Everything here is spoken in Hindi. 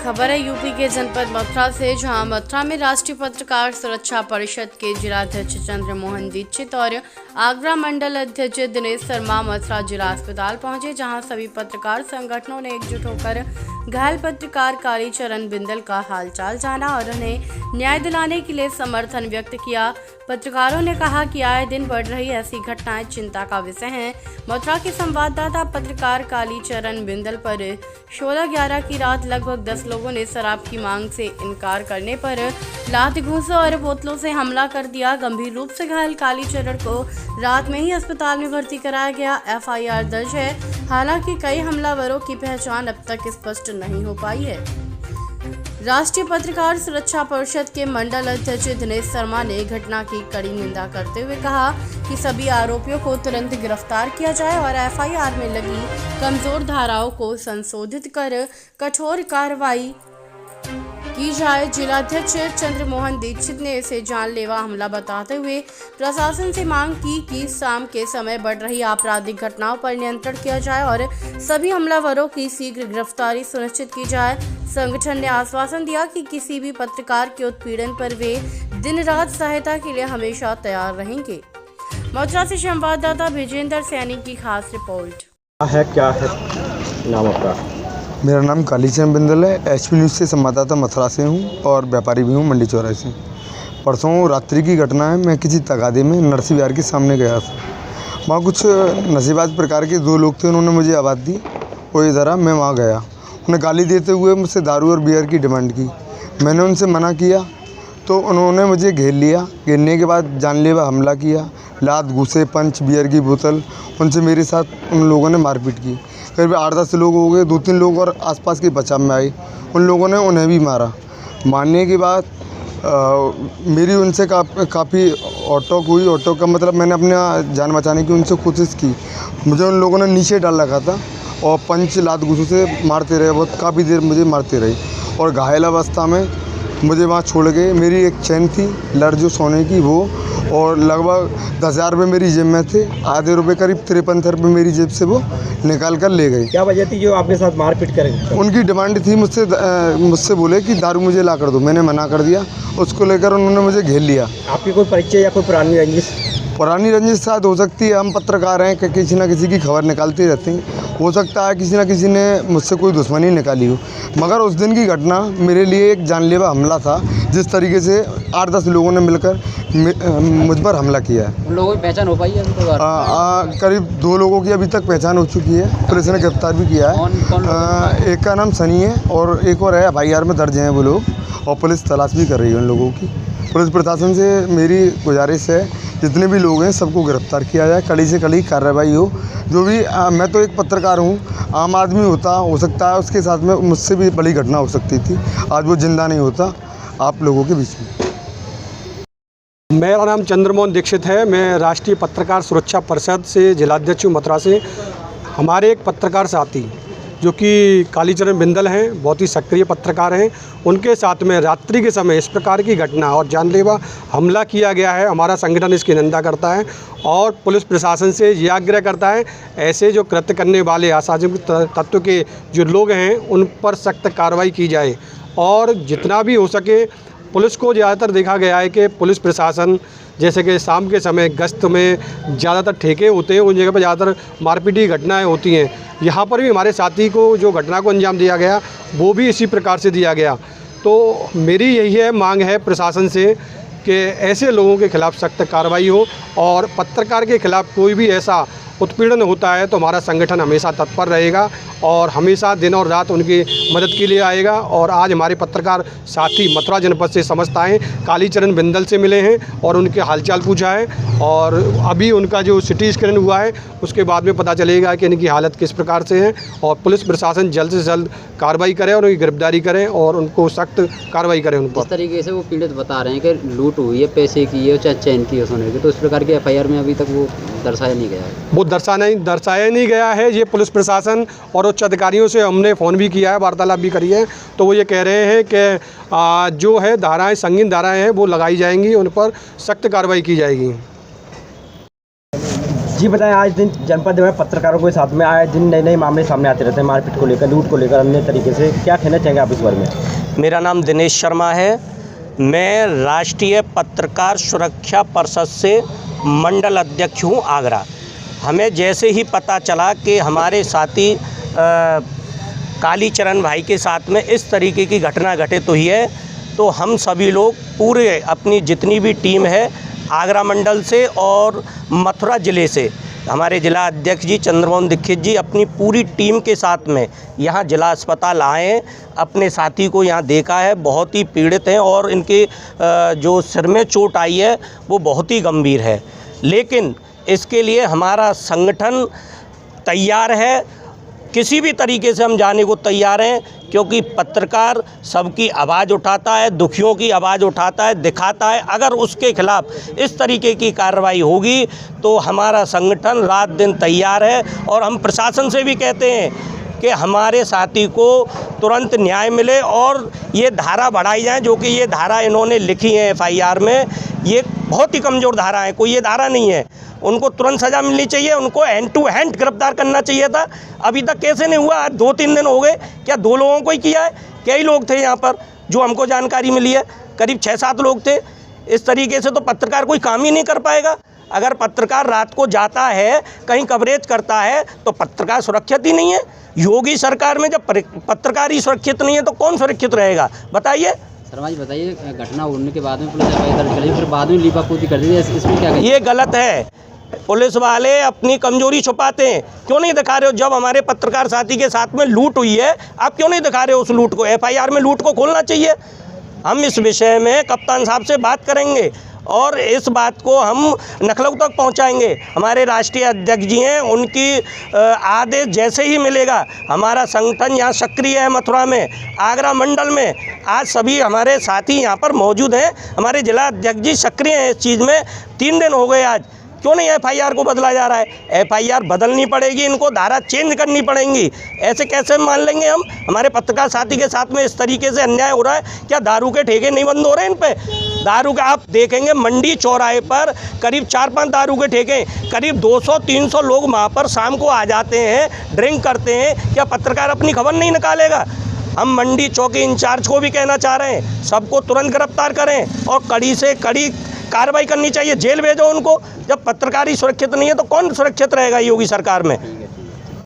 खबर है यूपी के जनपद मथुरा से, जहां मथुरा में राष्ट्रीय पत्रकार सुरक्षा परिषद के जिलाध्यक्ष चंद्रमोहन दीक्षित और आगरा मंडल अध्यक्ष दिनेश शर्मा मथुरा जिला अस्पताल पहुंचे, जहां सभी पत्रकार संगठनों ने एकजुट होकर घायल पत्रकार कालीचरण बिंदल का हालचाल जाना और उन्हें न्याय दिलाने के लिए समर्थन व्यक्त किया। पत्रकारों ने कहा कि आए दिन बढ़ रही ऐसी घटनाएं चिंता का विषय हैं। मथुरा के संवाददाता पत्रकार कालीचरण बिंदल पर 16/11 की रात लगभग 10 लोगों ने शराब की मांग से इनकार करने पर लात घूंसे और बोतलों से हमला कर दिया। गंभीर रूप से घायल कालीचरण को रात में ही अस्पताल में भर्ती कराया गया। FIR दर्ज है। हालांकि कई हमलावरों की पहचान अब तक स्पष्ट नहीं हो पाई है। राष्ट्रीय पत्रकार सुरक्षा परिषद के मंडल अध्यक्ष दिनेश शर्मा ने घटना की कड़ी निंदा करते हुए कहा कि सभी आरोपियों को तुरंत गिरफ्तार किया जाए और FIR में लगी कमजोर धाराओं को संशोधित कर कठोर कार्रवाई की जाए। जिलाध्यक्ष चंद्रमोहन दीक्षित ने इसे जानलेवा हमला बताते हुए प्रशासन से मांग की कि शाम के समय बढ़ रही आपराधिक घटनाओं पर नियंत्रण किया जाए और सभी हमलावरों की शीघ्र गिरफ्तारी सुनिश्चित की जाए। संगठन ने आश्वासन दिया कि किसी भी पत्रकार के उत्पीड़न पर वे दिन रात सहायता के लिए हमेशा तैयार रहेंगे। मथुरा से संवाददाता विजेंद्र सैनी की खास रिपोर्ट। क्या है नाम आपका? मेरा नाम कालीचरण बिंदल है। HP न्यूज़ से संवाददाता मथुरा से हूँ और व्यापारी भी हूँ मंडी चौराहे से। परसों रात्रि की घटना है। मैं किसी तगादे में नरसी विहार के सामने गया था। वहाँ कुछ नशेबाज प्रकार के 2 लोग थे। उन्होंने मुझे आवाज़ दी और इधर आ। मैं वहाँ गया। उन्हें गाली देते हुए मुझसे दारू और बियर की डिमांड की। मैंने उनसे मना किया तो उन्होंने मुझे घेर लिया। घेरने के बाद जानलेवा हमला किया। लात घूंसे, पंच, बियर की बोतल, उनसे मेरे साथ उन लोगों ने मारपीट की। करीब 8-10 लोग हो गए। 2-3 लोग और आसपास के बचाव में आए। उन लोगों ने उन्हें भी मारा। मारने के बाद मेरी उनसे काफ़ी ऑटो हुई। ऑटो का मतलब मैंने अपना जान बचाने की उनसे कोशिश की। मुझे उन लोगों ने नीचे डाल रखा था और पंच, लात घूंसों से मारते रहे। बहुत काफ़ी देर मुझे मारते रहे और घायल अवस्था में मुझे वहाँ छोड़ गए। मेरी एक चैन थी लड़ जो सोने की, वो और लगभग 10,000 रुपये मेरी जेब में थे। आधे रुपये करीब 53 रुपये मेरी जेब से वो निकाल कर ले गए। क्या वजह थी जो आपके साथ मारपीट करें? उनकी डिमांड थी मुझसे बोले कि दारू मुझे ला कर दो। मैंने मना कर दिया। उसको लेकर उन्होंने मुझे घेर लिया। आपकी कोई परिचय या कोई पुरानी रंजिश? पुरानी रंजिश शायद हो सकती है। हम पत्रकार हैं कि किसी न किसी की खबर निकालते रहते हैं। हो सकता है किसी न किसी ने मुझसे कोई दुश्मनी निकाली हो। मगर उस दिन की घटना मेरे लिए एक जानलेवा हमला था। जिस तरीके से 8-10 लोगों ने मिलकर मुझ पर हमला किया है। उन लोगों की पहचान हो पाई है? करीब 2 लोगों की अभी तक पहचान हो चुकी है। पुलिस ने गिरफ्तार भी किया है। एक का नाम सनी है और एक और है। FIR में दर्ज हैं वो लोग और पुलिस तलाश भी कर रही है उन लोगों की। पुलिस प्रशासन से मेरी गुजारिश है जितने भी लोग हैं सबको गिरफ्तार किया जाए। कड़ी से कड़ी कार्रवाई हो। जो भी मैं तो एक पत्रकार हूँ, आम आदमी होता हो सकता है उसके साथ में मुझसे भी बड़ी घटना हो सकती थी। आज वो जिंदा नहीं होता आप लोगों के बीच में। मेरा नाम चंद्रमोहन दीक्षित है। मैं राष्ट्रीय पत्रकार सुरक्षा परिषद से जिलाध्यक्ष हूँ मथुरा से। हमारे एक पत्रकार साथी जो कि कालीचरण बिंदल हैं, बहुत ही सक्रिय पत्रकार हैं, उनके साथ में रात्रि के समय इस प्रकार की घटना और जानलेवा हमला किया गया है। हमारा संगठन इसकी निंदा करता है और पुलिस प्रशासन से यह आग्रह करता है ऐसे जो कृत्य करने वाले असामाजिक तत्व के जो लोग हैं उन पर सख्त कार्रवाई की जाए और जितना भी हो सके पुलिस को ज़्यादातर देखा गया है कि पुलिस प्रशासन जैसे कि शाम के समय गश्त में ज़्यादातर ठेके होते हैं, उन जगह पर ज़्यादातर मारपीट की घटनाएँ होती हैं। यहाँ पर भी हमारे साथी को जो घटना को अंजाम दिया गया वो भी इसी प्रकार से दिया गया। तो मेरी यही है मांग है प्रशासन से कि ऐसे लोगों के खिलाफ़ सख्त कार्रवाई हो और पत्रकार के खिलाफ़ कोई भी ऐसा उत्पीड़न होता है तो हमारा संगठन हमेशा तत्पर रहेगा और हमेशा दिन और रात उनकी मदद के लिए आएगा। और आज हमारे पत्रकार साथी मथुरा जनपद से समस्त आए, कालीचरण बिंदल से मिले हैं और उनके हालचाल पूछा है और अभी उनका जो CT स्कैन हुआ है उसके बाद में पता चलेगा कि इनकी हालत किस प्रकार से है और पुलिस प्रशासन जल्द से जल्द कार्रवाई करे और उनकी गिरफ्तारी करें और उनको सख्त कार्रवाई करें उन पर। इस तरीके से वो पीड़ित बता रहे हैं कि लूट हुई है, पैसे की है, चाहे चैन की है, सोने की, तो इस प्रकार की FIR में अभी तक वो दर्शाया नहीं गया है। वो दर्शाया नहीं गया है। ये पुलिस प्रशासन और उच्च अधिकारियों से हमने फ़ोन भी किया है, वार्तालाप भी करी है, तो वो ये कह रहे हैं कि जो है धाराएं, संगीन धाराएं हैं वो लगाई जाएंगी, उन पर सख्त कार्रवाई की जाएगी। जी बताएं, आज दिन जनपद में पत्रकारों के साथ में आए दिन नए नए मामले सामने आते रहते हैं, मारपीट को लेकर, लूट को लेकर, अन्य तरीके से। क्या कहना चाहेंगे आप इस बारे में? मेरा नाम दिनेश शर्मा है। मैं राष्ट्रीय पत्रकार सुरक्षा परिषद से मंडल अध्यक्ष हूँ आगरा। हमें जैसे ही पता चला कि हमारे साथी कालीचरण भाई के साथ में इस तरीके की घटना घटित हुई है, तो हम सभी लोग पूरे अपनी जितनी भी टीम है आगरा मंडल से और मथुरा ज़िले से, हमारे ज़िला अध्यक्ष जी चंद्रमोहन दीक्षित जी अपनी पूरी टीम के साथ में यहाँ ज़िला अस्पताल आए हैं। अपने साथी को यहाँ देखा है, बहुत ही पीड़ित हैं और इनके जो सिर में चोट आई है वो बहुत ही गंभीर है। लेकिन इसके लिए हमारा संगठन तैयार है, किसी भी तरीके से हम जाने को तैयार हैं, क्योंकि पत्रकार सबकी आवाज़ उठाता है, दुखियों की आवाज़ उठाता है, दिखाता है। अगर उसके खिलाफ़ इस तरीके की कार्रवाई होगी तो हमारा संगठन रात दिन तैयार है। और हम प्रशासन से भी कहते हैं कि हमारे साथी को तुरंत न्याय मिले और ये धारा बढ़ाई जाए, जो कि ये धारा इन्होंने लिखी है FIR में, ये बहुत ही कमज़ोर धारा है, कोई ये धारा नहीं है। उनको तुरंत सज़ा मिलनी चाहिए, उनको हैंड टू हैंड गिरफ्तार करना चाहिए था। अभी तक कैसे नहीं हुआ? आज 2-3 दिन हो गए। क्या 2 लोगों को ही किया है? कई लोग थे यहाँ पर, जो हमको जानकारी मिली है, करीब 6-7 लोग थे। इस तरीके से तो पत्रकार कोई काम ही नहीं कर पाएगा। अगर पत्रकार रात को जाता है, कहीं कवरेज करता है, तो पत्रकार सुरक्षित ही नहीं है। योगी सरकार में जब पत्रकार ही सुरक्षित नहीं है तो कौन सुरक्षित रहेगा, बताइए? शर्मा जी बताइए, घटना होने के बाद में पुलिस FIR दर्ज करी, फिर बाद में लीपापोती कर दी, इसमें क्या कहिए? ये गलत है। पुलिस वाले अपनी कमजोरी छुपाते हैं। क्यों नहीं दिखा रहे हो? जब हमारे पत्रकार साथी के साथ में लूट हुई है, आप क्यों नहीं दिखा रहे हो उस लूट को? FIR में लूट को खोलना चाहिए। हम इस विषय में कप्तान साहब से बात करेंगे और इस बात को हम लखनऊ तक पहुंचाएंगे। हमारे राष्ट्रीय अध्यक्ष जी हैं, उनकी आदेश जैसे ही मिलेगा, हमारा संगठन यहाँ सक्रिय है। मथुरा में, आगरा मंडल में आज सभी हमारे साथी यहाँ पर मौजूद हैं। हमारे जिला अध्यक्ष जी सक्रिय हैं इस चीज़ में। 3 दिन हो गए आज, क्यों नहीं FIR को बदला जा रहा है? FIR बदलनी पड़ेगी, इनको धारा चेंज करनी पड़ेंगी। ऐसे कैसे मान लेंगे हम? हमारे पत्रकार साथी के साथ में इस तरीके से अन्याय हो रहा है। क्या दारू के ठेके नहीं बंद हो रहे हैं इन पे? दारू का आप देखेंगे मंडी चौराहे पर करीब 4-5 दारू के ठेके, करीब 200-300 लोग वहाँ पर शाम को आ जाते हैं, ड्रिंक करते हैं। क्या पत्रकार अपनी खबर नहीं निकालेगा? हम मंडी चौकी इंचार्ज को भी कहना चाह रहे हैं, सबको तुरंत गिरफ्तार करें और कड़ी से कड़ी कार्रवाई करनी चाहिए, जेल भेजो उनको। जब पत्रकार ही सुरक्षित नहीं है तो कौन सुरक्षित रहेगा योगी सरकार में?